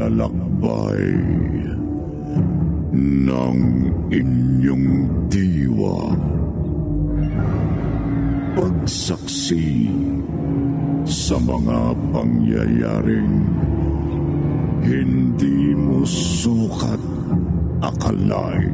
paglalakbay ng inyong diwa. Pagsaksi sa mga pangyayaring hindi mo sukat akalain.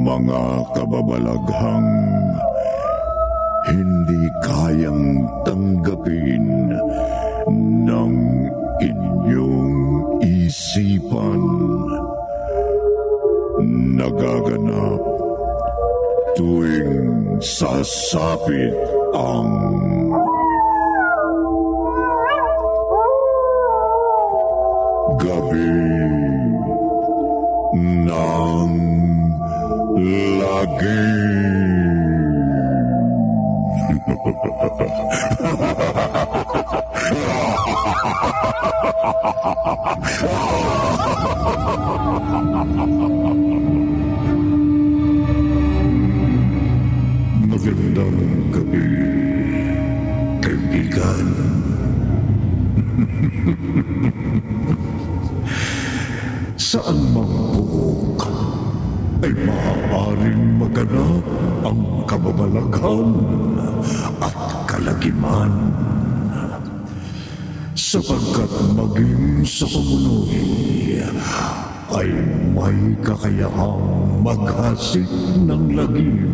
Mga kababalaghang hindi kayang tanggapin ng inyong isipan. Nagaganap tuwing sasapit ang gabi ng lagi. Magandang gabi, kaibigan. Saan mang buhok ay maaaring maganap ang kababalaghan at kalagiman. Sapagkat maging sa Kumunoy ay may kakayahang maghasik ng lagim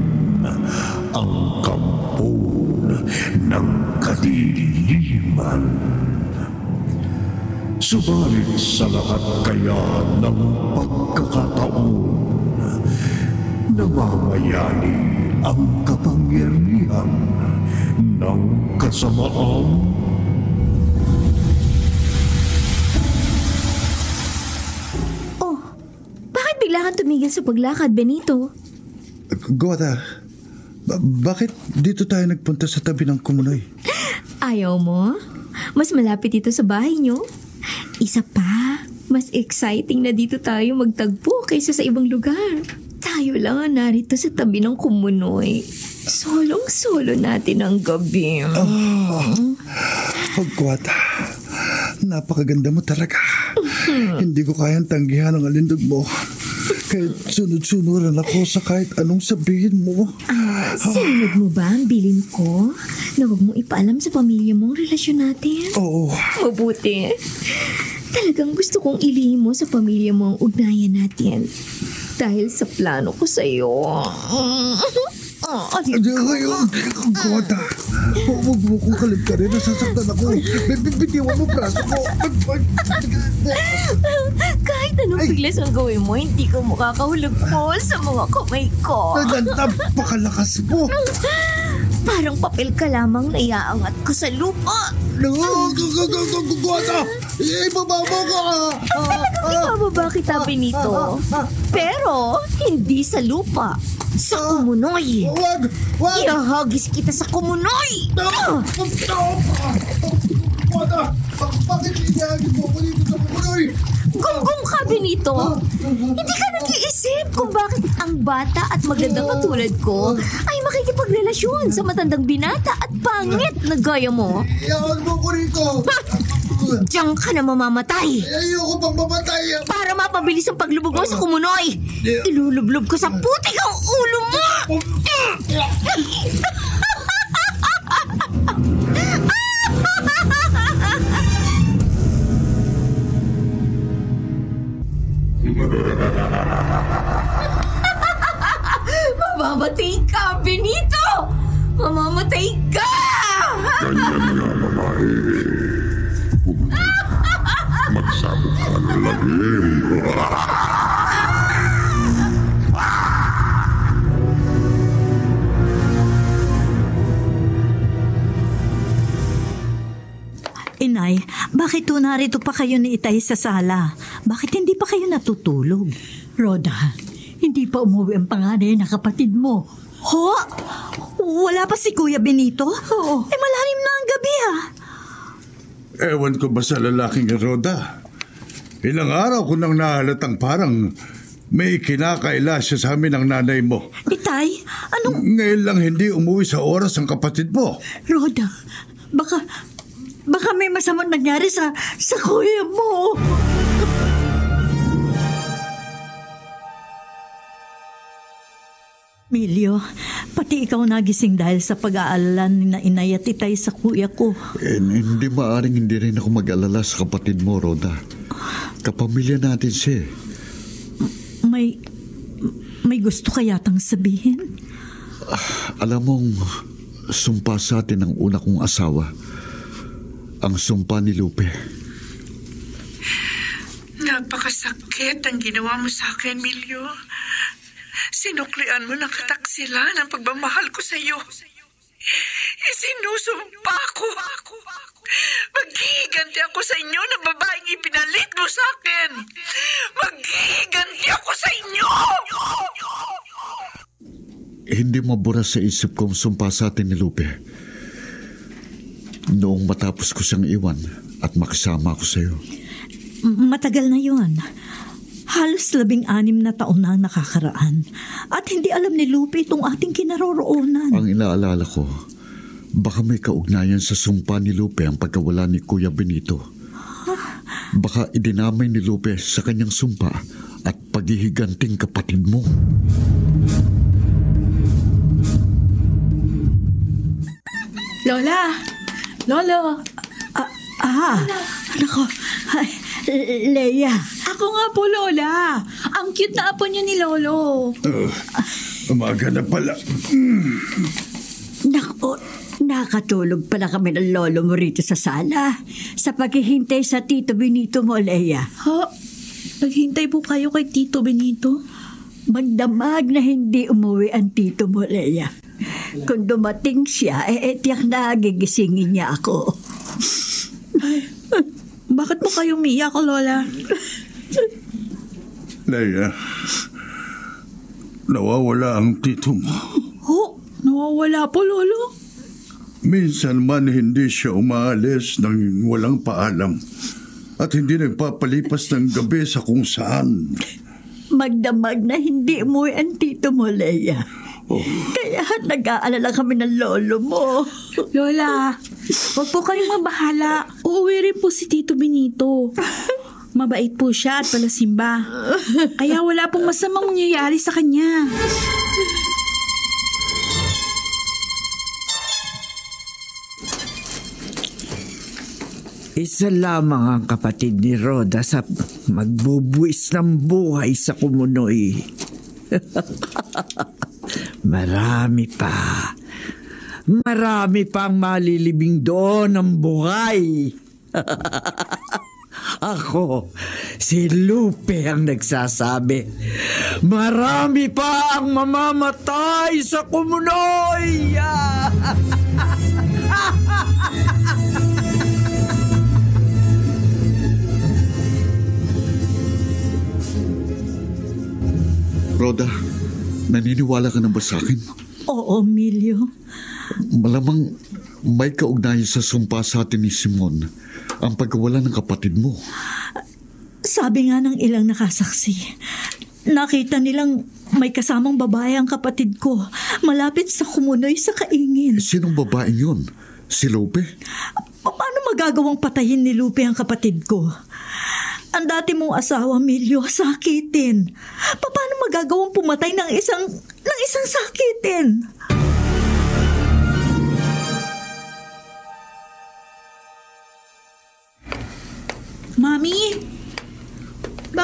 ang kampon ng kadiliman. Subalit sa lahat kaya ng pagkakataon, namamayani ang kapangyarihan ng kasamaan. Oh, bakit bigla kang tumigil sa paglakad, Benito? Goda, bakit dito tayo nagpunta sa tabi ng Kumunoy? Ayaw mo? Mas malapit dito sa bahay nyo. Isa pa, mas exciting na dito tayo magtagpo kaysa sa ibang lugar. Tayo lang ang narito sa tabi ng Kumunoy. Solong-solo natin ang gabi. Goda, napakaganda mo talaga. Hindi ko kayang tanggihan ang alindog mo. Kahit sunod-sunuran ako sa kahit anong sabihin mo. Sinunod mo ba ang bilin ko? Na huwag mo ipaalam sa pamilya mo ang relasyon natin? Oo. Mabuti. Talagang gusto kong ilihim mo sa pamilya mo ang ugnayan natin. Dahil sa plano ko sa'yo. Goda, huwag mo kong kalibkarin. Nasasaktan ako. Bitiwan mo braso ko. Kahit anong biglas ang gawin mo, hindi ka makakahulog po sa mga kamay ko. Napakalakas mo. Parang papel ka lamang na iaangat ko sa lupa. Goda, ibaba mo ka. Ibababa kita, Benito. Pero hindi sa lupa. Sa Kumunoy. Wag! Ihahagis kita sa Kumunoy. Goda, bakit ihahagis mo ako dito sa Kumunoy? Gunggong ka, Benito. Hindi ka nag-iisip kung bakit ang bata at magandang katulad ko ay makikipagrelasyon sa matandang binata at pangit na gaya mo. Iyawan mo ko rito. Diyan ka na mamamatay. Ayoko pang mamatay. Para mapabilis ang paglubog mo sa Kumunoy, ilulublob ko sa putik ang ulo mo. Mamamatay ka, Benito! Mamamatay ka! Ganyan nga, babae. Magsabog ka ng lagim. Inay, bakit narito pa kayo ni Itay sa sala? Bakit hindi pa kayo natutulog? Rhoda, hindi pa umuwi ang panganay na kapatid mo. Ho? Wala pa si Kuya Benito? Oo. Malalim na ang gabi Ewan ko ba sa lalaking Rhoda? Ilang araw ko nang nahalatang parang may kinakaila siya sa amin ng nanay mo. Itay, anong... Ngayon lang hindi umuwi sa oras ang kapatid mo. Rhoda, baka may masamang nangyari sa kuya mo. Milyo, pati ikaw nagising dahil sa pag-aalala ni na Inay at Itay sa kuya ko. Hindi maaring hindi rin ako mag-alala sa kapatid mo, Rhoda. Kapamilya natin siya. May gusto ka yatang sabihin? Alam mong sumpa sa atin ang una kong asawa. Ang sumpa ni Lupe. Napakasakit ang ginawa mo sa akin, Milyo. Sinuklian mo ng kataksilan ang pagmamahal ko sa iyo. Isinusumpa ko. Maghihiganti ako sa inyo ng babaeng ipinalit mo sa akin. Maghihiganti ako sa inyo! Hindi mabura sa isip kong sumpa sa atin ni Lupe. Noong matapos ko siyang iwan at makisama ako sa iyo. Matagal na yun. Halos 16 na taon na ang nakakaraan. At hindi alam ni Lupe itong ating kinaroroonan. Ang inaalala ko, baka may kaugnayan sa sumpa ni Lupe ang pagkawala ni Kuya Benito. Baka idinamay ni Lupe sa kanyang sumpa at paghihiganting kapatid mo. Lola! Lolo! Nako, Leia. Ako nga po, Lola. Ang cute na apo niyo ni Lolo. Umaga na pala. Nako, nakatulog pala kami ng lolo mo rito sa sala. Sa paghihintay sa Tito Benito mo, Leia. Ha? Naghintay po kayo kay Tito Benito? Magdamag na hindi umuwi ang tito mo, Leia. Kung dumating siya, tiyak na gigisingin niya ako. Bakit po kayo umiyak, Lola? Leia, nawawala ang tito mo. Ho? Nawawala po, Lolo? Minsan man hindi siya umaalis nang walang paalam at hindi nagpapalipas ng gabi sa kung saan. Magdamag na hindi umuwi ang tito mo, Leia. Kaya nag-aalala kami ng lolo mo. Lola, huwag po kayong mabahala. Uuwi rin po si Tito Benito. Mabait po siya at palasimba. Kaya wala pong masamang mangyayari sa kanya. Isa lamang ang kapatid ni Rhoda sa magbubuwis ng buhay sa Kumunoy. Marami pang malilibing doon ng buhay. Ako, si Lupe ang nagsasabi. Marami pa ang mamamatay sa Kumunoy. Rhoda, naniniwala ka na ba sa akin? Oo, Milyo. Malamang may kaugnayan sa sumpa sa atin ni Simon ang pagkawala ng kapatid mo. Sabi nga ng ilang nakasaksi, nakita nilang may kasamang babae ang kapatid ko malapit sa Kumunoy sa Kaingin. Sinong babaeng yun? Si Lupe? Paano magagawang patayin ni Lupe ang kapatid ko? Ang dati mong asawa, Milyo, sakitin. Paano magagawang pumatay ng isang sakitin?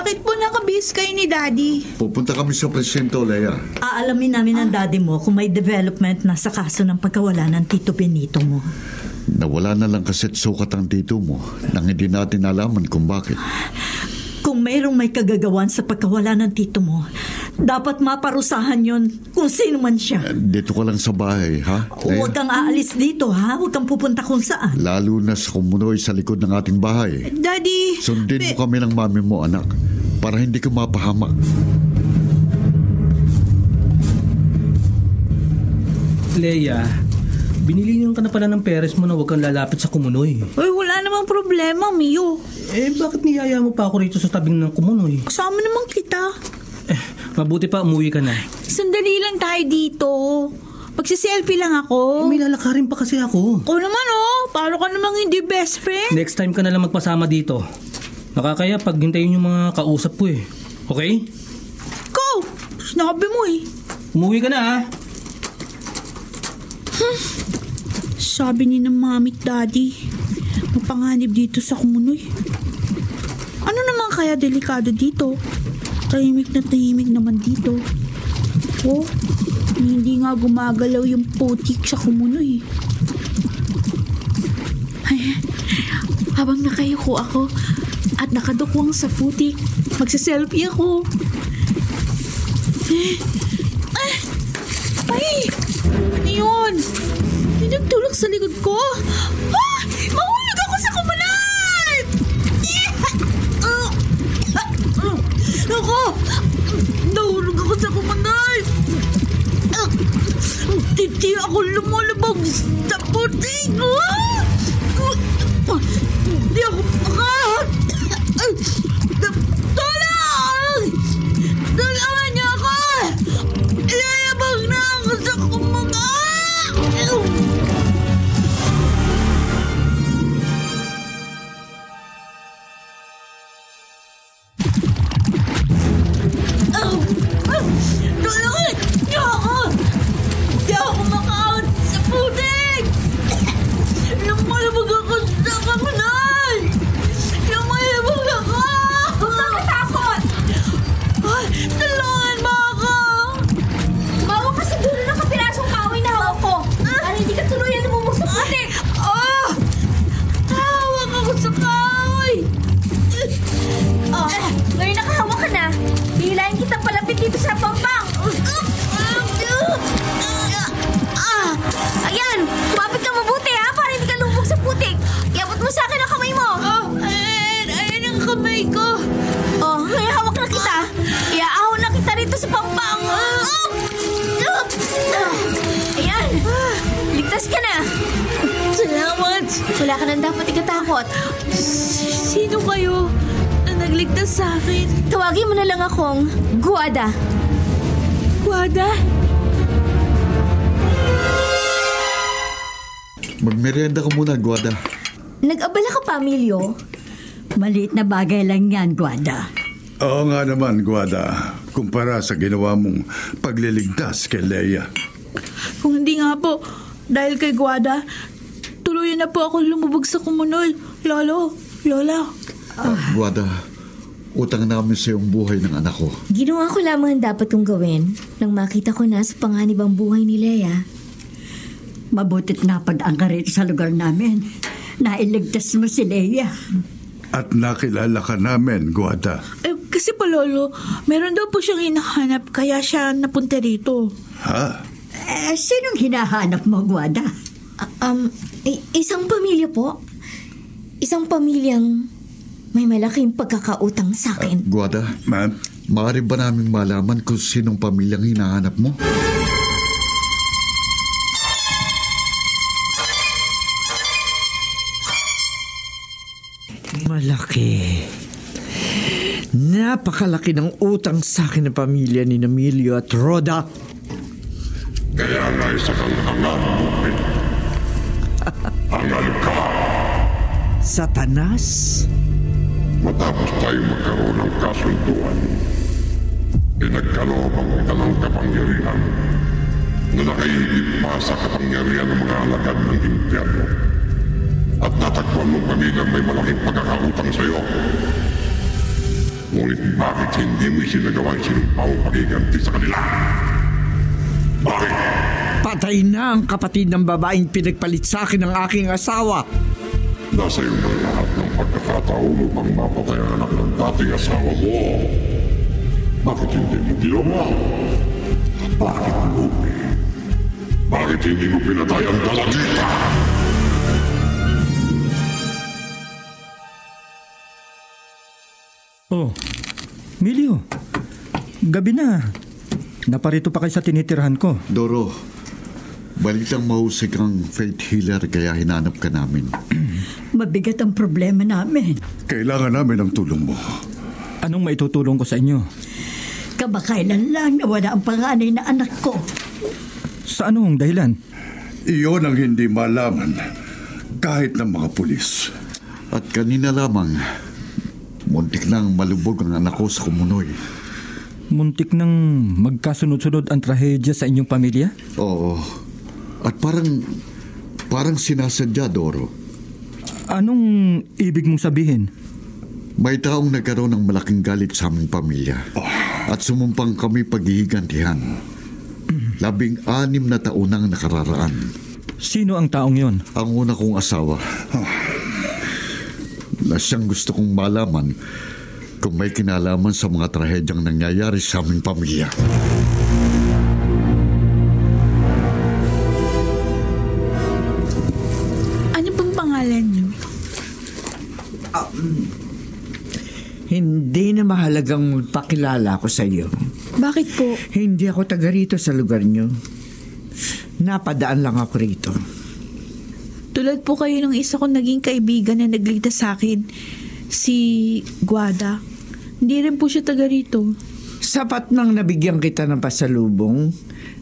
Bakit po nakabihis kayo ni Daddy? Pupunta kami sa presinto, Leia. Aalamin namin ng daddy mo kung may development na sa kaso ng pagkawala ng Tito Benito mo. Nawala na lang kase't sukat ang tito mo nang hindi natin alaman kung bakit. Kung mayroong may kagagawan sa pagkawala ng tito mo, dapat maparusahan yon kung sino man siya. Dito ka lang sa bahay, ha? Huwag kang aalis dito, ha? Huwag kang pupunta kung saan. Lalo na sa kumunoy sa likod ng ating bahay. Daddy! Sundin mo kami ng mami mo, anak, para hindi ka mapahamak. Leia, binilihan ka na pala ng peres mo na huwag kang lalapit sa kumunoy. Uy, wala namang problema, Mio. Bakit niyaya mo pa ako rito sa tabing ng kumunoy? Kasama naman kita. Mabuti pa umuwi ka na. Sandali lang tayo dito. Magsiselfie lang ako. May lalakarin pa kasi ako. Ako naman paano ka namang hindi best friend? Next time ka na lang magpasama dito. Nakakaya pag hintayin yung mga kausap ko Okay? Ikaw! Sinabi mo Umuwi ka na ha? Sabi ni ng mami at daddy, mapanganib dito sa kumunoy. Ano naman kaya delikado dito? Tahimik naman dito. Hindi nga gumagalaw yung putik sa kumunoy. Ay, habang nakayuko ako at nakadukwang sa putik, magsiselfie ako. Ay! Ano yun? May nagtulak sa likod ko. Mahulog ako sa kumunoy! Ako! Nahulog ako sa kumunoy! Titi ako lumalabag sa putik! Hindi ako makat! Tulong! Tulungan niyo ako! Ilalabag na ako sa kumunoy! Tulungan niyo ako! Hindi ako makaon sa putik! Lumalabag ako sa kumunoy! Lumalabag ako! Huwag kang matakot! Tulungan mo ako! Bawa ka siguro ng kapirasong kahoy na hawak ko para hindi ka tuluyan lumubog sa putik. Hawak ako sa kahoy! Ngayon nakahawak ka na. Hihilahin kitang palapit dito sa pampang. Ayan, kumapit ka mabuti ha para hindi ka lumubog sa putik. Iabot mo sa akin ang kamay mo. Ayan ang kamay ko. Ngayon hawak na kita. Iaahon na kita rito sa pampang. Ayan, ligtas ka na. Salamat. Wala ka nang dapat ikatakot. Sino kayo na nagligtas sa akin? Tawagin mo na lang akong Guada. Guada? Magmerienda ka muna, Guada. Nag-abala ka pa, Emilio? Maliit na bagay lang yan, Guada. Oo nga naman, Guada. Kumpara sa ginawa mong pagliligtas kay Leia. Kung hindi nga po, dahil kay Guada, tuluyan na po ako lumubog sa kumunoy. Lolo, Lola. Guada, utang namin sa iyong buhay ng anak ko. Ginawa ko lamang ang dapat kong gawin nang makita ko na sa panganib ang buhay ni Leia. Mabutit napadaan ka rito sa lugar namin. Nailigtas mo si Leia. At nakilala ka namin, Guada. Kasi pa, Lolo, meron daw po siyang hinahanap kaya siya napunta rito. Ha? Sinong hinahanap mo, Guada? Isang pamilya po. Isang pamilyang may malaking pagkakautang sa akin. Guada, Ma'am? maaari ba namin malaman kung sinong pamilyang hinahanap mo? Malaki. Napakalaki ng utang sa akin ng pamilya ni Emilio at Rhoda. Kaya nga isa kang hangamupin. Hangal ka. Satanas? Matapos tayo magkaroon ng kasunduan, pinagkalooban kita ng kapangyarihan na nakahigit pa sa kapangyarihan ng mga alagad ng impyerno. At natakpan mong pamilyang may malaking pagkakautang sa iyo. Ngunit bakit hindi mo isinagawa ang sinumpaw pagiganti sa kanila? Bakit? Patay na ang kapatid ng babaeng pinagpalit sa akin ng aking asawa. Nasa iyo na lahat ng pagkakataon upang mapatay ang anak ng dating asawa mo. Bakit hindi mo ginawa? Bakit, Lupe? Bakit hindi mo pinatay ang dalagita? Oh, Milyo. Gabi na. Naparito pa kayo sa tinitirhan ko. Doro, balitang mahusay kang faith healer kaya hinanap ka namin. Mabigat ang problema namin. Kailangan namin ng tulong mo. Anong maitutulong ko sa inyo? Kamakailan lang nawala ang panganay na anak ko. Sa anong dahilan? Iyon ang hindi malaman kahit ng mga pulis. At kanina lamang, muntik nang malubog ang anak ko sa Kumunoy. Muntik nang magkasunod-sunod ang trahedya sa inyong pamilya? Oo. At parang sinasadya, Doro. Anong ibig mong sabihin? May taong nagkaroon ng malaking galit sa aming pamilya. At sumumpang kami paghihigantihan. 16 na taon nang nakararaan. Sino ang taong yon? Ang una kong asawa. Na siyang gusto kong malaman kung may kinalaman sa mga trahedyang nangyayari sa aming pamilya. Ano bang pangalan niyo? Hindi na mahalagang magpakilala ko sa iyo. Bakit po? Hindi ako taga rito sa lugar niyo. Napadaan lang ako rito. Tulad po kayo ng isa kong naging kaibigan na nagligtas sa akin, si Guada. Hindi rin po siya taga rito. Sapat nang nabigyan kita ng pasalubong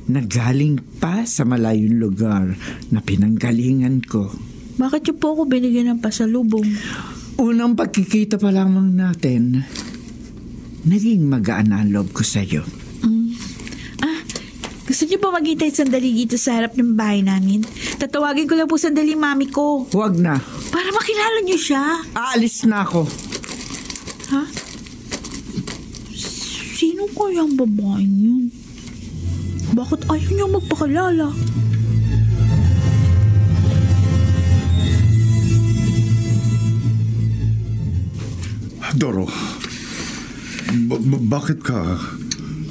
na galing pa sa malayong lugar na pinanggalingan ko. Bakit niyo po ako binigyan ng pasalubong? Unang pagkikita pa lamang natin, naging magaan ang loob ko sa iyo. Gusto niyo po maghintay sandali dito sa harap ng bahay namin? Tatawagin ko lang po sandali mami ko. Huwag na. Para makilala niyo siya. Aalis na ako. Ha? Sino kaya ang babaeng yun? Bakit ayaw niya magpakilala? Doro, bakit ka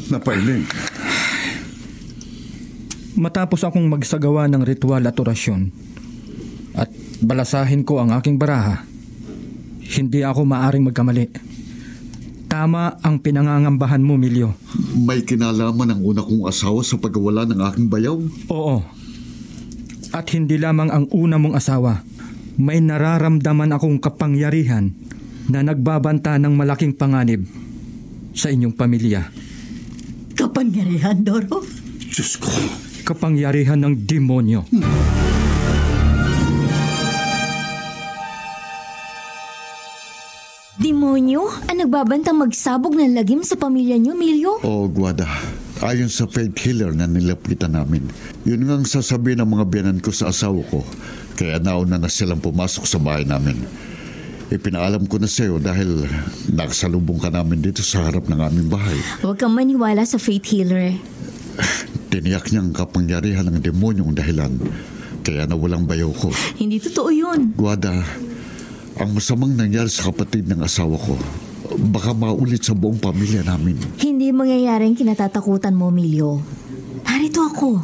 napailing? Matapos akong magsagawa ng ritual at orasyon at balasahin ko ang aking baraha, hindi ako maaring magkamali. Tama ang pinangangambahan mo, Milyo. May kinalaman ang una kong asawa sa pagkawala ng aking bayaw? Oo. At hindi lamang ang una mong asawa. May nararamdaman akong kapangyarihan na nagbabanta ng malaking panganib sa inyong pamilya. Kapangyarihan, Doro? Diyos ko. Kapangyarihan ng demonyo. Demonyo? Ang nagbabantang magsabog ng lagim sa pamilya niyo, Milyo? Oo, Guada. Ayon sa faith healer na nilapitan namin, yun nga ang sasabihin ng mga biyanan ko sa asawa ko. Kaya nauna na silang pumasok sa bahay namin. Ipinaalam ko na sa iyo dahil nakasalubong ka namin dito sa harap ng aming bahay. Huwag kang maniwala sa faith healer. Tiniyak niyang kapangyarihan ng demonyong dahilan. Kaya nawalang bayaw ko. Hindi totoo yun. Guada, ang masamang nangyari sa kapatid ng asawa ko, baka maulit sa buong pamilya namin. Hindi mangyayari ang kinatatakutan mo, Milyo. Narito ako.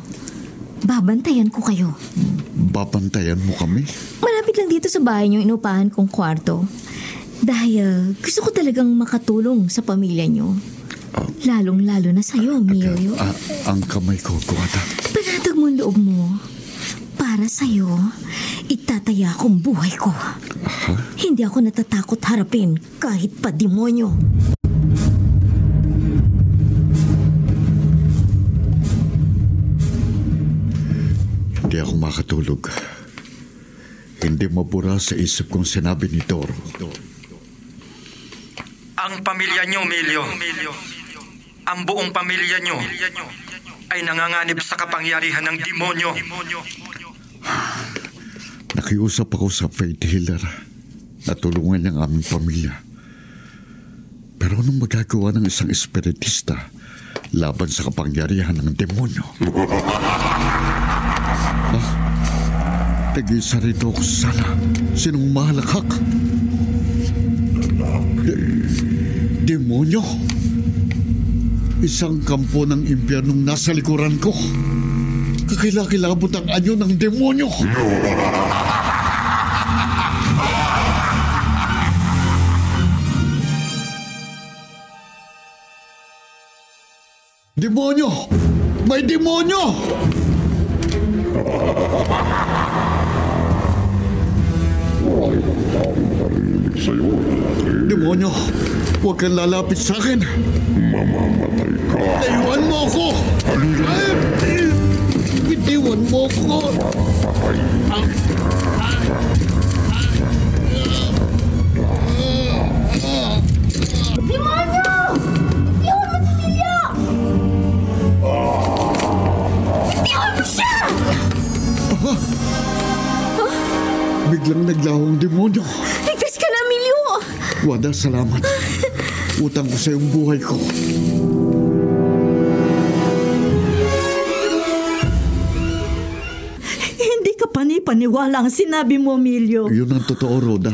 Babantayan ko kayo. Babantayan mo kami? Malapit lang dito sa bahay niyo inupahan kong kwarto. Dahil gusto ko talagang makatulong sa pamilya niyo. Lalong-lalo na sa'yo, Milyo. Ang kamay ko, Guada. Panatag mo ang loob mo. Para sa'yo, itataya akong buhay ko. Hindi ako natatakot harapin kahit pa demonyo. Hindi ako makatulog. Hindi mabura sa isip kong sinabi ni Doro. Ang pamilya niyo, Milyo. Ang buong pamilya niyo ay nanganganib sa kapangyarihan ng demonyo. Nakiusap ako sa faith healer na tulungan niyang aming pamilya. Pero anong magagawa ng isang espiritista laban sa kapangyarihan ng demonyo? Nag-iisa rito ako sana. Sinong mahalakhak? Demonyo? Isang kampo ng impyernong nasa likuran ko. Kakilakilabot ang anyo ng demonyo. Demonyo! May demonyo! Demonyo, huwag kang lalapit sa akin. Mamamatay ka. Layuan mo ako! Bitiwan mo ako! Demonyo! Iwan mo si Milyo! Iwan mo siya! Biglang naglahong demonyo. Ligtas ka na, Milyo! Wada, salamat. Utang ko sa iyong buhay ko. Hindi ka panipaniwala ang sinabi mo, Milyo. Yun ang totoo, Rhoda.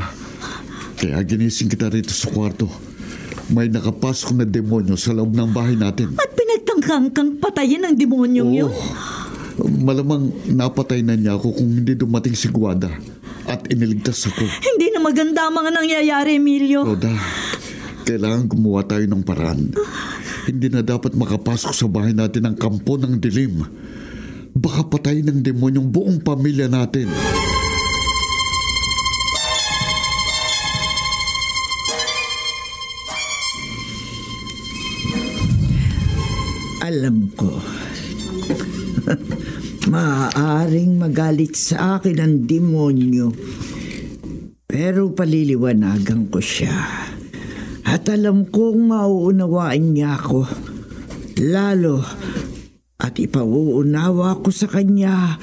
Kaya ginising kita rito sa kwarto. May nakapasok na demonyo sa loob ng bahay natin. At pinagtangkang kang patayin ng demonyong yun. Malamang napatay na niya ako kung hindi dumating si Guada at iniligtas ako. Hindi na maganda ang mga nangyayari, Milyo. Rhoda, kailangan gumawa tayo ng paraan. Hindi na dapat makapasok sa bahay natin ang kampo ng dilim. Baka patayin ng demonyong buong pamilya natin. Alam ko, maaaring magalit sa akin ang demonyo, pero paliliwanagan ko siya. At alam kong mauunawaan niya ako, lalo at ipauunawa ko sa kanya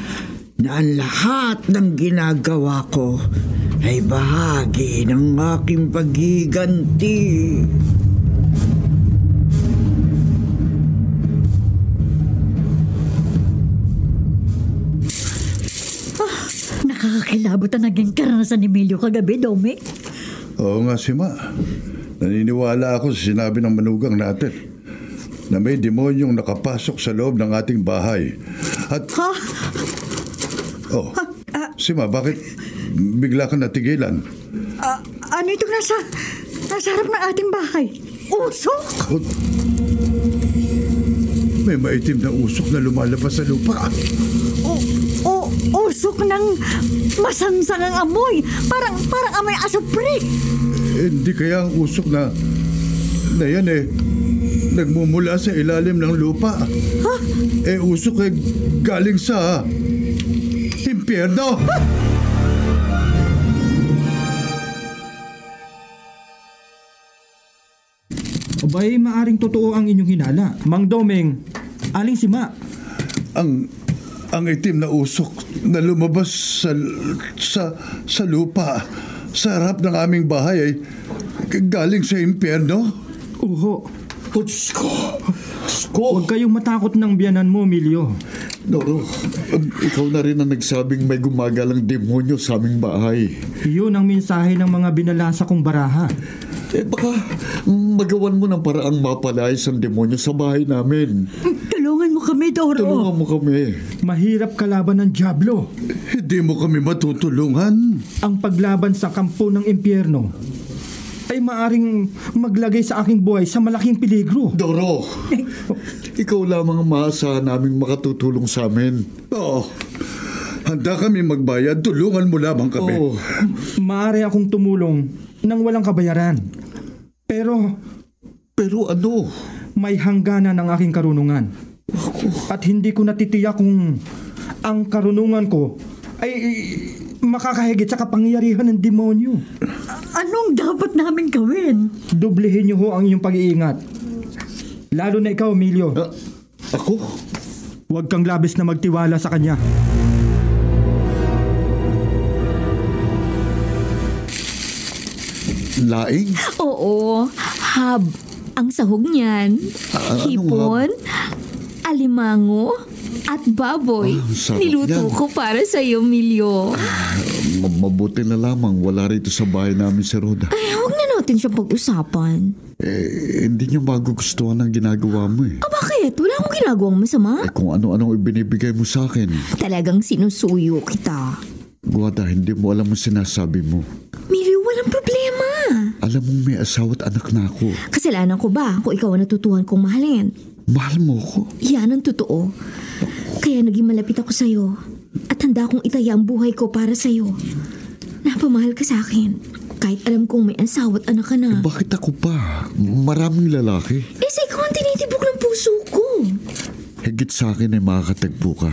na ang lahat ng ginagawa ko ay bahagi ng aking paghiganti. Nakakakilabot ang naging karanasan ni Milyo kagabi, Domi. Oo nga, Sima. Naniniwala ako sa sinabi ng manugang natin na may demonyong nakapasok sa loob ng ating bahay. At... Ha? Oh, Sima, bakit bigla ka natigilan? Ano itong nasa harap ng ating bahay? Usok? May maitim na usok na lumalabas sa lupa. Usok ng masansangang amoy. Parang amoy asupre. Hindi kaya ang usok na yan nagmumula sa ilalim ng lupa. Ha? Usok galing sa impyerno. Abay, maaring totoo ang inyong hinala. Mang Domeng, aling Sima. Ang itim na usok na lumabas sa lupa sa harap ng aming bahay ay galing sa impyerno? Oho. Diyos Huwag kayong matakot ng biyanan mo, Milyo. Doro, ikaw na rin ang nagsabing may gumagalang demonyo sa aming bahay. Yun ang mensahe ng mga binalasa kong baraha. Baka magawan mo ng paraang mapalayas ang demonyo sa bahay namin. Tulungan mo kami, Doro. Tulungan mo kami. Mahirap kalaban ng dyablo. Hindi mo kami matutulungan. Ang paglaban sa kampo ng impyerno ay maaring maglagay sa aking buhay sa malaking peligro. Doro, ikaw lamang ang maasahan naming makatutulong sa amin. Oo. Handa kami magbayad. Tulungan mo lamang kami. Oo. Maaari akong tumulong nang walang kabayaran. Pero ano? May hangganan ang aking karunungan. At hindi ko natitiyak kung ang karunungan ko ay makakahigit sa kapangyarihan ng demonyo. Anong dapat namin gawin? Doblehin niyo ho ang inyong pag-iingat. Lalo na ikaw, Emilio. Ako? Huwag kang labis na magtiwala sa kanya. Laing? Oo, Ang sahog niyan, hipon, alimango, at baboy. Niluto ko para sa iyo, Milyo. Mabuti na lamang wala rito sa bahay namin si Rhoda. Ay, huwag na natin siya pag-usapan. Hindi niya magugustuhan ang ginagawa mo eh. Bakit? Wala akong ginagawang masama. Kung ano-anong ibinibigay mo sa akin. Talagang sinusuyo kita. Guada, hindi mo alam ang sinasabi mo. Milyo, walang problema. Alam mong may asawa at anak na ako. Kasalanan ko ba kung ikaw ang natutuhan kong mahalin? Mahal mo ko? Yan ang totoo. Kaya naging malapit ako sa'yo. At handa kong itaya ang buhay ko para sa'yo. Napamahal ka sa akin. Kahit alam kong may asawa at anak ka na. Bakit ako pa? Maraming lalaki. Sa ikaw ang tinitibok ng puso ko. Higit sa akin ay makakatagpo ka.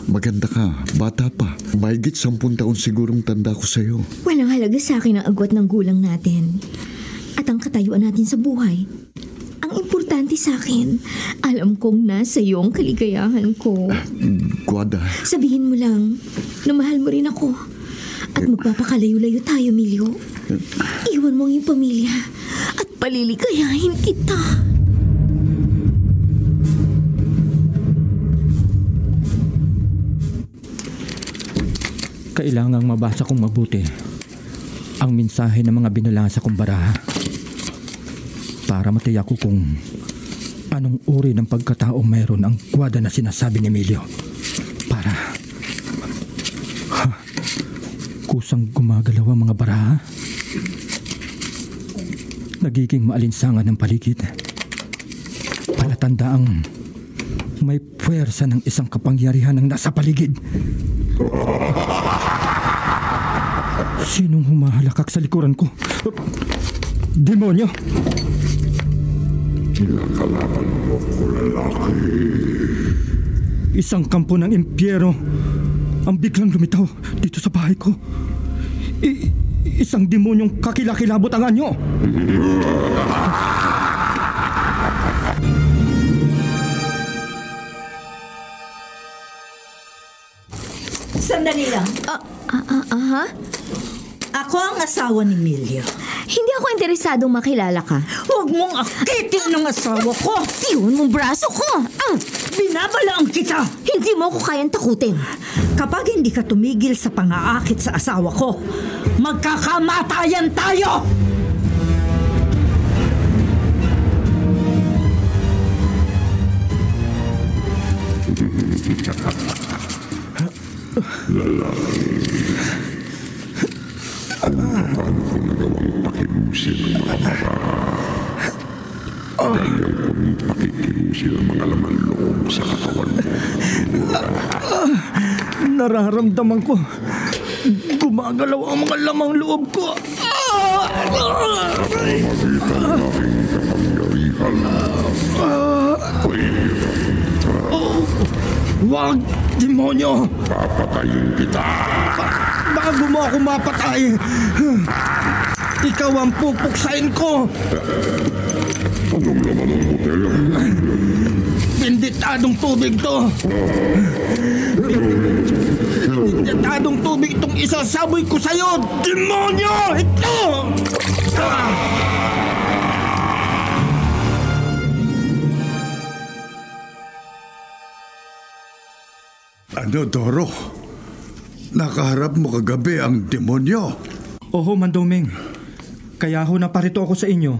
Maganda ka, bata pa. Mahigit 10 taon sigurong tanda ko sa'yo. Walang halaga sa akin ang agwat ng gulang natin. At ang katayuan natin sa buhay. Ang importante sa akin, alam kong nasa iyo ang kaligayahan ko. Guada. Sabihin mo lang na mahal mo rin ako. At magpapakalayo-layo tayo, Milyo. Iwan mo ang iyong pamilya at paliligayahin kita. Kailangang mabasa kong mabuti ang mensahe ng mga binalasa kong baraha para matiyak ko kung anong uri ng pagkatao mayroon ang Guada na sinasabi ni Emilio. Para kusang gumagalaw ang mga baraha. Nagiging maalinsangan ng paligid. Palatandaang may puwersa ng isang kapangyarihan ang nasa paligid. Sinong humahalakak sa likuran ko? Demonyo! Kinakalaban mo ko, lalaki. Isang kampo ng impyero ang biglang lumitaw dito sa bahay ko. Isang demonyong kakilakilabot ang anyo. Sandali lang. Ako ang asawa ni Emilio. Hindi ako interesadong makilala ka. Huwag mong akitin ng asawa ko. Tiyon mong braso ko. Binabalaan kita. Hindi mo ako kayang takutin. Kapag hindi ka tumigil sa pang-aakit sa asawa ko, magkakamatayan tayo! Lalaki. Paano ko nagawang pakilusin ang mga baraha? Ganyan ko rin pakikilusin ang mga laman loob sa katawan mo. Nararamdaman ko. Gumagalaw ang mga lamang loob ko. Pamagitan ng aking kapangyarihan. Wag, demonyo! Papatayin kita! Bago mo ako mapatay, ikaw ang pupuksain ko! Anong laman ng hotel? Binditadong tubig to! Binditadong tubig itong isasaboy ko sa'yo! Demonyo! Ito! Ano, Doro? Nakaharap mo kagabi ang demonyo? Oho, Mandoming. Kaya ho naparito ako sa inyo.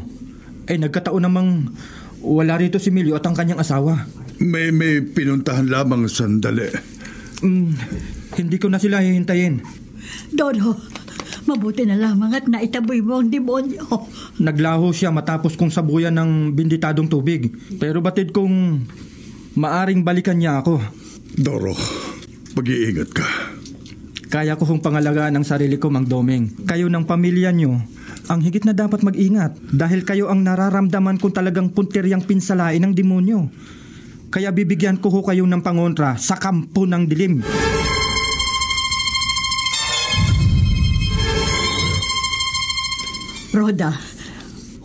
Ay nagkataon namang wala rito si Emilio at ang kanyang asawa. May pinuntahan lamang sandali. Hindi ko na sila hihintayin. Dodo, mabuti na lamang at naitaboy mo ang demonyo. Naglaho siya matapos kong sabuyan ng binditadong tubig. Pero batid kong maaring balikan niya ako. Doro, mag-iingat ka. Kaya ko hong pangalagaan ang sarili ko, Mang Doming. Kayo ng pamilya nyo, ang higit na dapat mag-ingat dahil kayo ang nararamdaman kung talagang punteryang pinsalain ng demonyo. Kaya bibigyan ko ho kayo ng pangontra sa kampo ng dilim. Rhoda,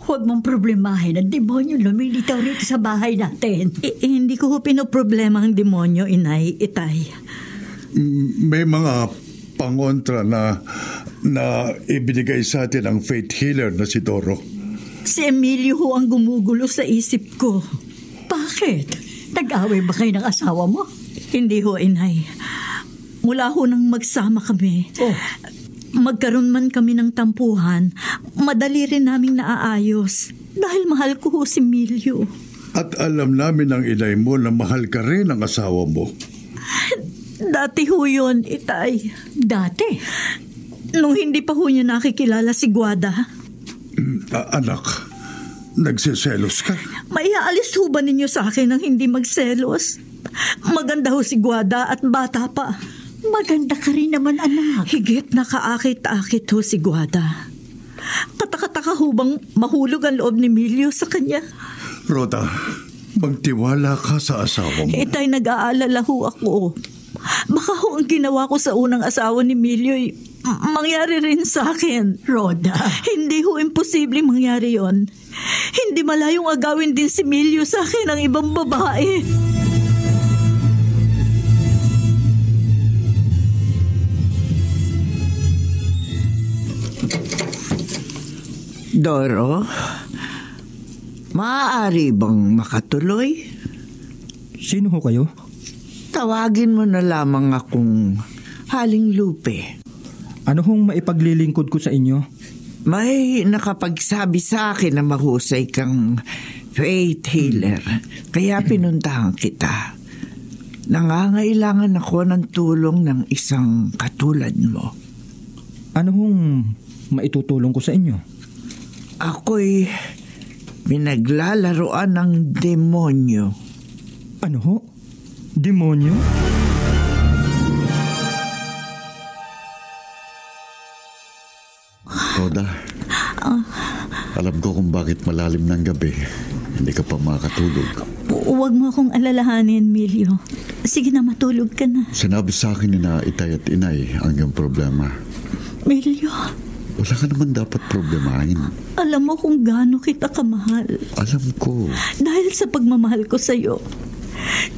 huwag mong problemahin ang demonyo lumilitaw rito sa bahay natin. Hindi ko pinoproblema ang demonyo, Inay, Itay. May mga pangontra na ibinigay sa atin ang faith healer na si Doro. Si Emilio ho ang gumugulo sa isip ko. Bakit? Nag-away ba kayo ng asawa mo? Hindi ho, inay. Mula ho nang magsama kami, magkaroon man kami ng tampuhan, madali rin naming naaayos. Dahil mahal ko ho si Emilio. At alam namin ng inay mo na mahal ka rin ang asawa mo. Dati ho yun, itay. Dati? Nung hindi pa ho niya nakikilala si Guada. Anak, nagsiselos ka? Maiaalis ho ba ninyo sa akin ng hindi magselos? Maganda ho si Guada at bata pa. Maganda ka rin naman, anak. Higit na kaakit-akit ho si Guada. Katakataka ho bang mahulog ang loob ni Emilio sa kanya? Rhoda, magtiwala ka sa asawa mo. Itay, nag-aalala ho ako. Baka ho ang ginawa ko sa unang asawa ni Emilio mangyari rin sa akin. Rhoda. Hindi ho imposible mangyari yon. Hindi malayong agawin din si Emilio sa akin ng ibang babae. Doro, maaari bang makatuloy? Sino ho kayo? Tawagin mo na lamang akong Haling Lupe. Ano hong maipaglilingkod ko sa inyo? May nakapagsabi sa akin na mahusay kang faith healer, kaya pinuntahan kita. Nangangailangan ako ng tulong ng isang katulad mo. Ano hong maitutulong ko sa inyo? Ako'y pinaglalaroan ng demonyo. Ano ho? Demonyo? Rhoda, alam ko kung bakit malalim ng gabi. Hindi ka pa makatulog. Huwag mo akong alalahanin, Emilio. Sige na, matulog ka na. Sinabi sa akin ni na itay at inay ang iyong problema. Emilio, wala ka naman dapat problemahin. alam mo kung gaano kita kamahal. Alam ko. Dahil sa pagmamahal ko sa'yo,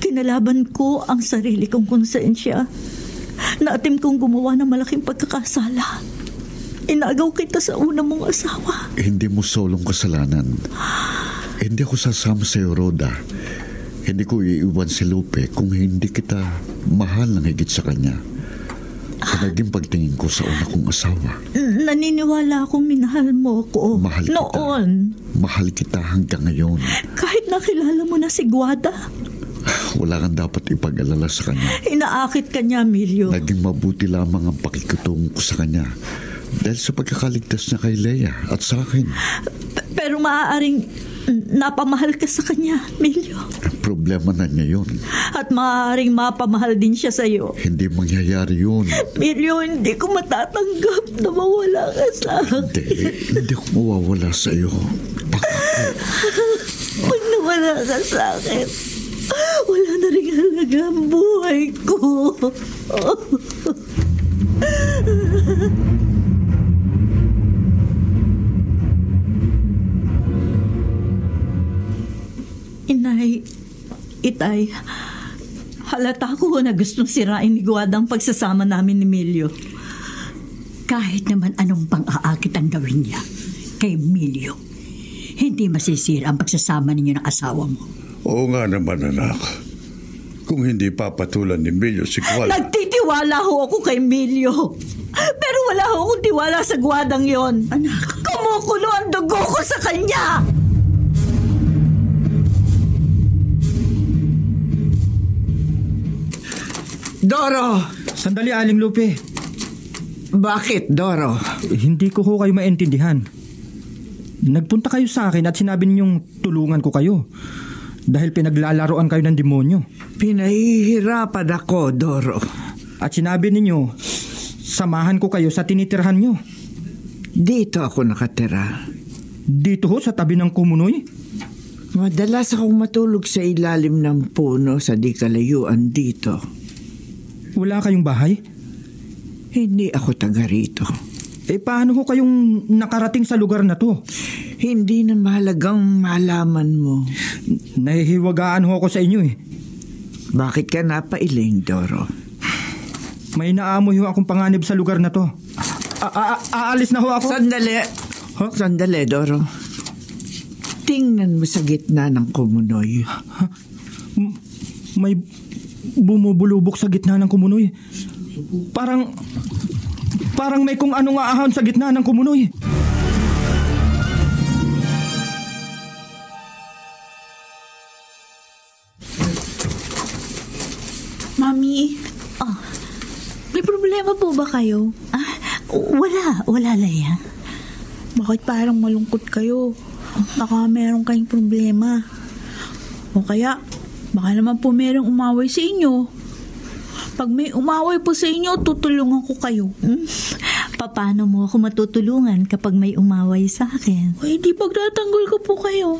kinalaban ko ang sarili kong konsensya. Naatim kong gumawa ng malaking pagkakasala. Inagaw kita sa una mong asawa. Hindi mo solong kasalanan. Hindi ako sasama sa'yo, Rhoda. Hindi ko iiwan si Lupe kung hindi kita mahal ng higit sa kanya. Sa naging pagtingin ko sa una kong asawa. Naniniwala akong minahal mo ako. Mahal kita. Noon. Mahal kita hanggang ngayon. Kahit nakilala mo na si Guada. Wala kang dapat ipag-alala sa kanya. Inaakit ka niya, Emilio. Naging mabuti lamang ang pakikutungo ko sa kanya. Dahil sa pagkakaligtas niya kay Leia at sa akin. Pero maaaring napamahal ka sa kanya, Emilio. Problema na niya yun. At maaaring mapamahal din siya sa'yo. Hindi mangyayari yun. Emilio, hindi ko matatanggap na mawala ka sa akin. Hindi ako mawawala sa'yo. Pag nawala ka sa akin, wala na rin halaga ang buhay ko. Inay, itay, halata ko na gustong sirain ni Guada ang pagsasama namin ni Emilio. Kahit naman anong pang-aakit ang gawin niya kay Emilio, hindi masisira ang pagsasama ninyo ng asawa mo. Oo nga naman, anak. Kung hindi papatulan ni Emilio si Guada. Nagtitiwala ho ako kay Emilio. Pero wala ho akong tiwala sa Guadang yon. Anak, kumukulo ang dugo ko sa kanya. Doro! Sandali, Aling Lupe. Bakit, Doro? Hindi ko ho kayo maintindihan. Nagpunta kayo sa akin at sinabi ninyong tulungan ko kayo dahil pinaglalaroan kayo ng demonyo. Pinahihirapan ako, Doro. At sinabi ninyo, samahan ko kayo sa tinitirhan nyo. Dito ako nakatira. Dito ho sa tabi ng kumunoy? Madalas akong matulog sa ilalim ng puno sa di kalayuan dito. Wala kayong bahay? Hindi ako taga rito. Paano ho kayong nakarating sa lugar na to? Hindi na mahalagang malaman mo. Nahihiwagaan ho ako sa inyo eh. Bakit ka napailing, Doro? May naamoy ho akong panganib sa lugar na to. Aalis na ho ako. Sandali. Huh? Sandali, Doro. Tingnan mo sa gitna ng kumunoy. May bumubulubok sa gitna ng kumunoy. Parang may kung ano nga ahon sa gitna ng kumunoy. Mami, may problema po ba kayo? Wala, Leia. Bakit parang malungkot kayo? Baka meron kayong problema. O kaya, baka naman po merong umaway sa inyo. Pag may umaway po sa inyo, tutulungan ko kayo. Paano mo ako matutulungan kapag may umaway sa akin? O hindi, pagtatanggol ko po kayo.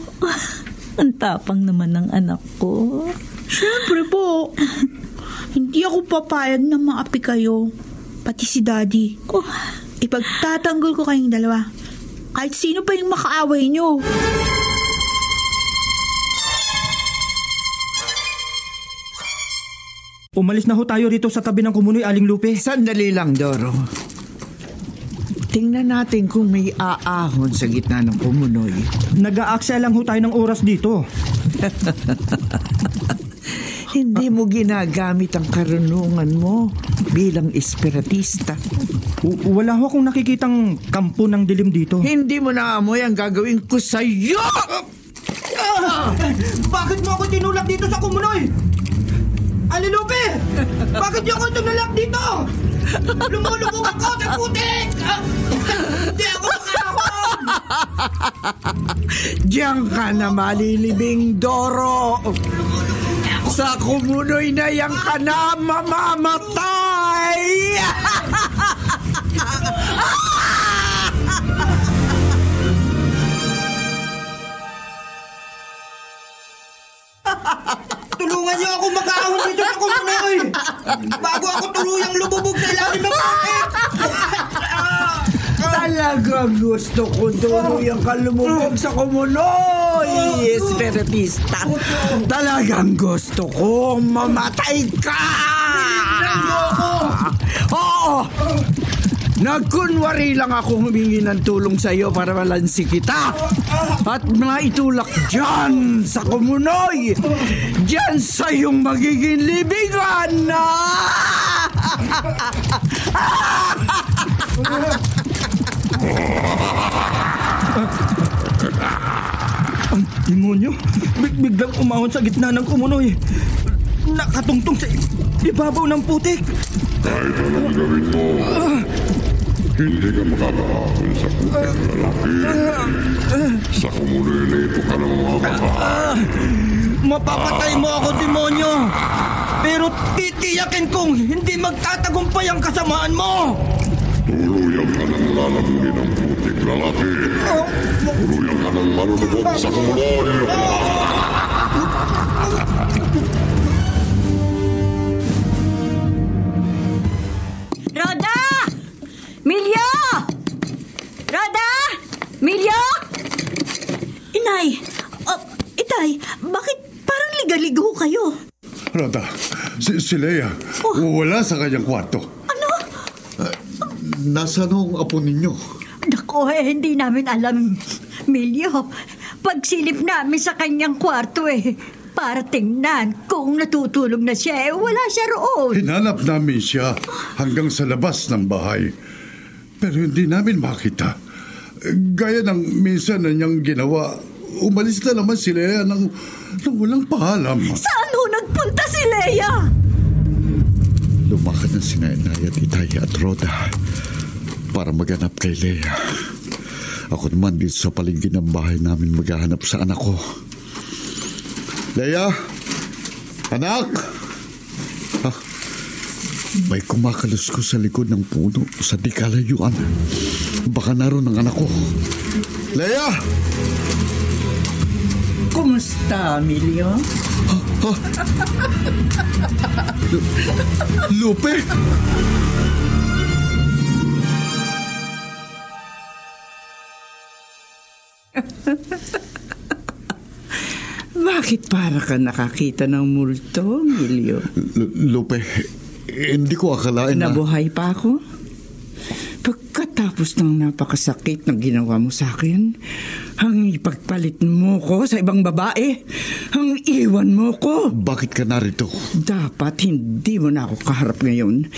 Ang tapang naman ng anak ko. Siyempre po. Hindi ako papayag na maapi kayo. Pati si Daddy. Ipagtatanggol ko kayong dalawa. Kahit sino pa yung makaaway nyo. Umalis na ho tayo rito sa tabi ng kumunoy, Aling Lupe. Sandali lang, Doro. Tingnan natin kung may aahon sa gitna ng kumunoy. Nag-aaksaya lang ho tayo ng oras dito. Hindi mo ginagamit ang karunungan mo bilang espiritista. Wala ho akong nakikitang kampo ng dilim dito. Hindi mo naamoy ang gagawin ko sa'yo! Bakit mo ako tinulak dito sa kumunoy? Aling Lupe! Bakit niyo ako tinulak dito? Lumulubog ako sa putik! Hindi ako makahon! Diyan ka na malilibing, Doro! Sa kumunoy na yan ka na mamamatay! Tulungan niyo ako mag-ahon dito sa kumunoy! Bago ako tuluyang lumubog sa ilalim ng putik! Talagang gusto ko tuluyang ka lumubog sa kumunoy, espiritista. Talagang gusto ko mamatay ka! Oo! Nagkunwari lang ako humingi ng tulong sa iyo para malansi kita at maitulak dyan sa kumunoy, dyan sa iyong magiging libingan. Ang demonyo, biglang umahon sa gitna ng kumunoy. Nakatungtong sa ibabaw ng putik. Kahit anong gawin mo, hindi ka makakaahon sa putik na lalaki. Sa kumunoy na ito ka na mamamatay. Mapapatay mo ako, demonyo. Pero titiyakin kong hindi magtatagumpay ang kasamaan mo. Tuluyan ka nang lalamunin ang putik lalaki. Tuluyan ka nang malulubog sa kumunoy. Roda! Milyo! Roda! Milyo! Inay! Itay, bakit parang liga-ligo kayo? Roda, si Leia, wala sa kanyang kwarto. Ano? Nasaan ang apo ninyo? Naku, hindi namin alam, Milyo. Pagsilip namin sa kanyang kwarto para tingnan kung natutulog na siya, wala siya roon. Hinanap namin siya hanggang sa labas ng bahay. Pero hindi namin makita. Gaya ng minsan na niyang ginawa, umalis na naman si Leia nang walang paalam. Saan ho nagpunta si Leia? Lumakad ng sina Inay at Itay at Roda para maghanap kay Leia. Ako naman dito sa paligid ng bahay namin maghahanap sa anak ko. Leia! Anak! May kumakalos ko sa likod ng puno sa di kalayuan. Baka naroon ang anak ko. Leia! Kumusta, Milyo? Lupe! Bakit para ka nakakita ng multo, Milyo? Lupe, hindi ko akalain na... Nabuhay pa ako? Pagkatapos Tapos ng napakasakit na ginawa mo sa akin, ang ipagpalit mo ko sa ibang babae, ang iwan mo ko. Bakit ka narito? Dapat hindi mo na ako kaharap ngayon.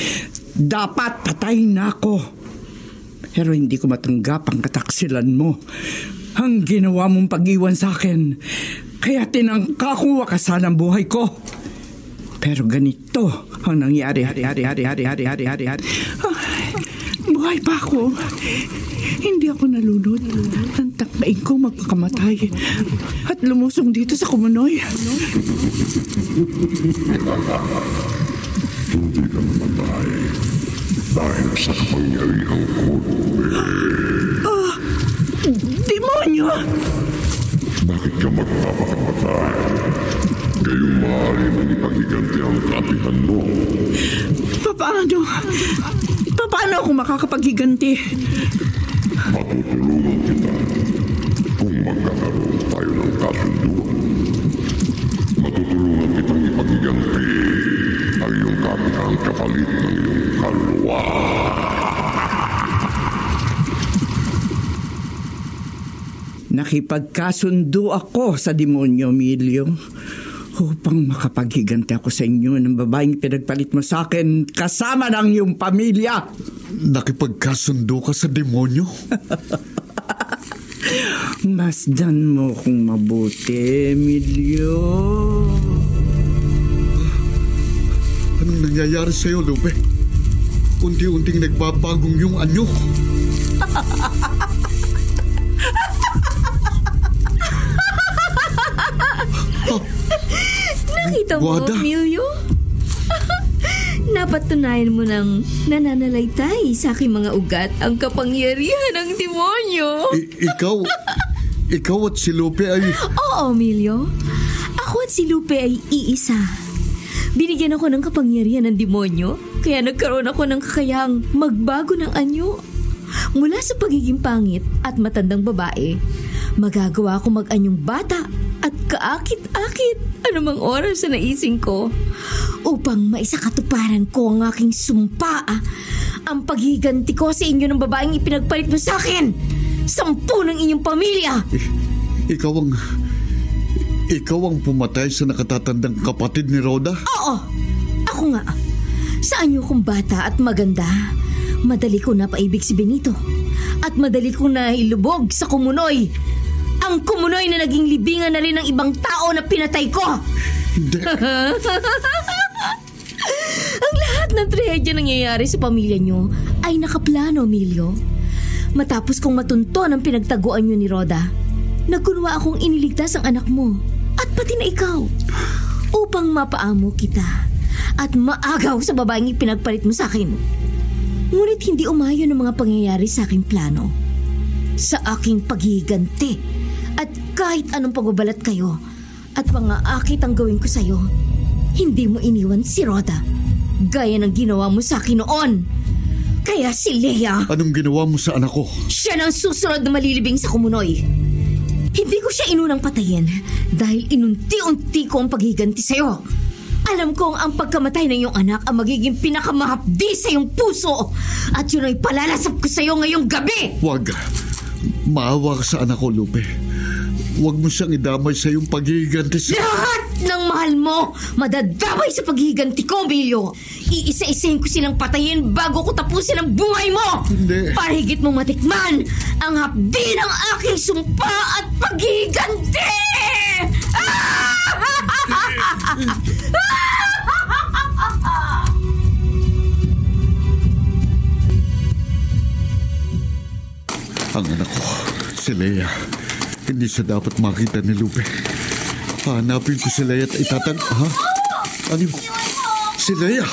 Dapat patay na ako. Pero hindi ko matanggap ang kataksilan mo. Ang ginawa mong pag-iwan sa akin, kaya tinangka kong wakasan ang buhay ko. Pero ganito ang nangyari. Buhay pa ako. Hindi ako nalunod. Tantakain ko magkakamatay. At lumusong dito sa Kumunoy. Hindi ka namatay dahil sa kapangyarihang Lupe. Demonyo! Bakit ka magpapakamatay? Ngayong maaari mong ipaghiganti ang katihan mo. Paano ako makakapaghiganti? Matutulungan kita kung magkakaroon tayo ng kasunduan. Matutulungan kitang ipaghiganti ang iyong katihang kapalit ng iyong kaluluwa. Nakipagkasundo ako sa demonyo, Emilio, upang makapaghiganti ako sa inyo ng babaeng pinagpalit mo sa akin kasama ng iyong pamilya. Nakipagkasundo ka sa demonyo? Masdan mo kung mabuti, Emilio. Anong nangyayari sa'yo, Lupe? Unti-unting nagbabagong yung anyo. Nakita mo, Emilio? Napatunayan mo ng nananalaytay sa aking mga ugat ang kapangyarihan ng demonyo. Ikaw at si Lupe ay... Oo, Emilio. Ako at si Lupe ay iisa. Binigyan ako ng kapangyarihan ng demonyo, kaya nagkaroon ako ng kakayahang magbago ng anyo. Mula sa pagiging pangit at matandang babae, magagawa ako mag-anyong bata at kaakit-akit anumang oras na naising ko upang maisakatuparan ko ang aking sumpa, ang paghiganti ko sa inyo ng babaeng ipinagpalit mo sa akin. 10 ng inyong pamilya. Ikaw ang pumatay sa nakatatandang kapatid ni Rhoda? Oo, ako nga. Sa anyo kong bata at maganda, madali ko napaibig si Benito at madali ko na ilubog sa Kumunoy. Ang Kumunoy na naging libingan na rin ng ibang tao na pinatay ko. Hindi. Ang lahat ng trahedya nangyayari sa pamilya nyo ay nakaplano, Emilio. Matapos kong matunton ang pinagtaguan nyo ni Rhoda, nagkunwa akong iniligtas ang anak mo at pati na ikaw upang mapaamo kita at maagaw sa babaeng ipinagpalit mo sa akin. Ngunit hindi umayon ang mga pangyayari sa aking plano. Sa aking paghiganti at kahit anong pagbabalat kayo at mga akit ang gawin ko sa'yo, hindi mo iniwan si Rhoda gaya ng ginawa mo sa akin noon. Kaya si Leia... Anong ginawa mo sa anak ko? Siya nang susunod na malilibing sa Kumunoy. Hindi ko siya inunang patayin dahil inunti-unti ko ang paghiganti sa'yo. Alam kong ang pagkamatay ng iyong anak ang magiging pinakamahapdi sa iyong puso at yun ay palalasap ko sa'yo ngayong gabi. Huwag. Maawa ka sa anak ko, Lupe. Huwag mo siyang idamay sa iyong paghiganti sa... Lahat ng mahal mo madadamay sa paghiganti ko, Emilio. Iisa-isahin ko silang patayin bago ko tapusin ang buhay mo. Hindi. Para higit mong matikman ang hapdi ng aking sumpa at paghiganti. Ang anak ko, si Leia. Hindi siya dapat makita ni Lupe. Hanapin ko si Leia at itatag... Ha? Ano? Si Leia!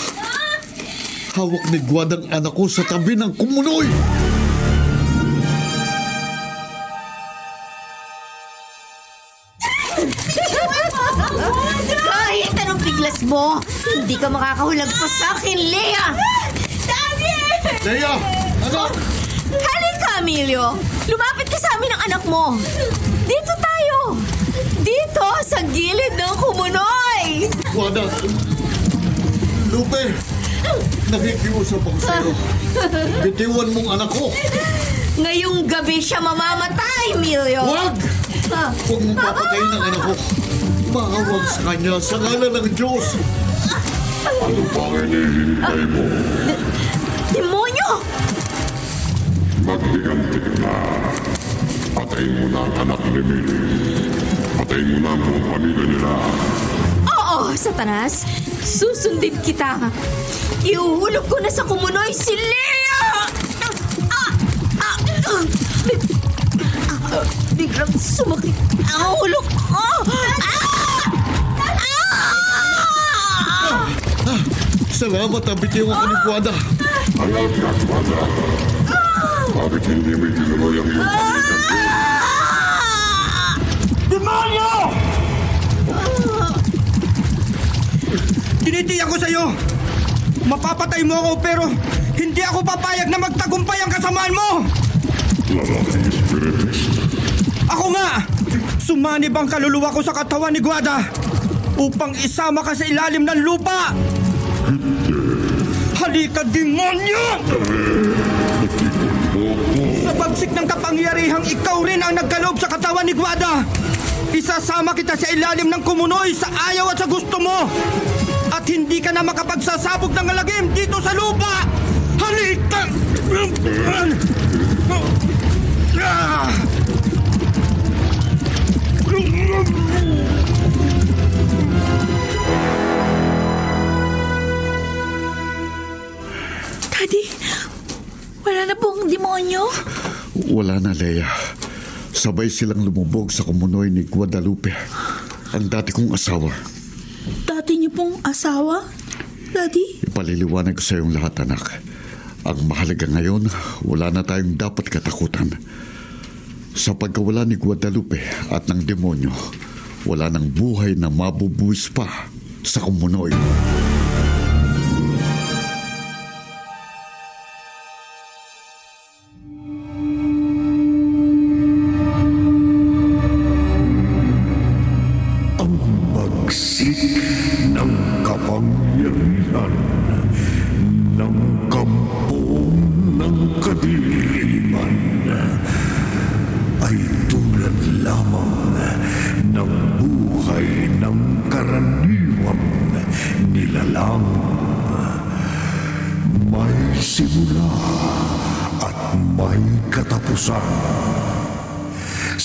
Hawak ni Guad ang anak ko sa tabi ng Kumunoy! Kahit anong piglas mo, hindi ka makakahulag pa sa akin, Leia! Daddy! Leia! Ano? Halika, Emilio! Lumapit ka sa amin ang anak mo! Dito tayo! Dito, sa gilid ng Kumunoy! Guada! Lupe! Nakikiusap ako sa'yo. Bitiwan mong anak ko. Ngayong gabi siya mamamatay, Emilio. Huwag! Huwag mong papatayin ang anak ko. Maawag sa kanya sa ngalan ng Diyos. Ano pang hinihintay mo? Demonyo! Maghigantik na. Patayin mo na ang anak ni Millie. Patayin mo na ang buong pamilya nila. Oo, Satanas. Susundin kita. Iuhulog ko na sa kumunoy si Lea! Biglang sumakit ang ulo ko. Salamat, bitiwan ka ni Guada. Alam niya, Guada. Bakit hindi may tinuloy ang iyong pamilya? Demonyo! Tinitiyak ko sa'yo. Mapapatay mo ako pero hindi ako papayag na magtagumpay ang kasamaan mo. Lalaking spiritist. Ako nga! Sumanib ang kaluluwa ko sa katawan ni Guada upang isama ka sa ilalim ng lupa. Halika, demonyo! Sa bagsik ng kapangyarihang ikaw rin ang nagkaloob sa katawan ni Guada. Isasama kita sa ilalim ng kumunoy sa ayaw at sa gusto mo. At hindi ka na makapagsasabog ng alagim dito sa lupa. Halika! Daddy, wala na pong demonyo? Wala na, Lea. Sabay silang lumubog sa kumunoy ni Guadalupe, ang dati kong asawa. Dati niyo pong asawa, Daddy? Ipaliliwanag ko sa iyong lahat, anak. Ang mahalaga ngayon, wala na tayong dapat katakutan. Sa pagkawala ni Guadalupe at ng demonyo, wala nang buhay na mabubuwis pa sa kumunoy.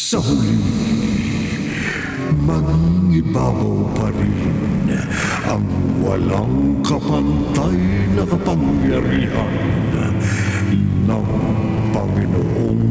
Sa huli, mangingibabaw pa rin ang walang kapantay na kapangyarihan ng Panginoong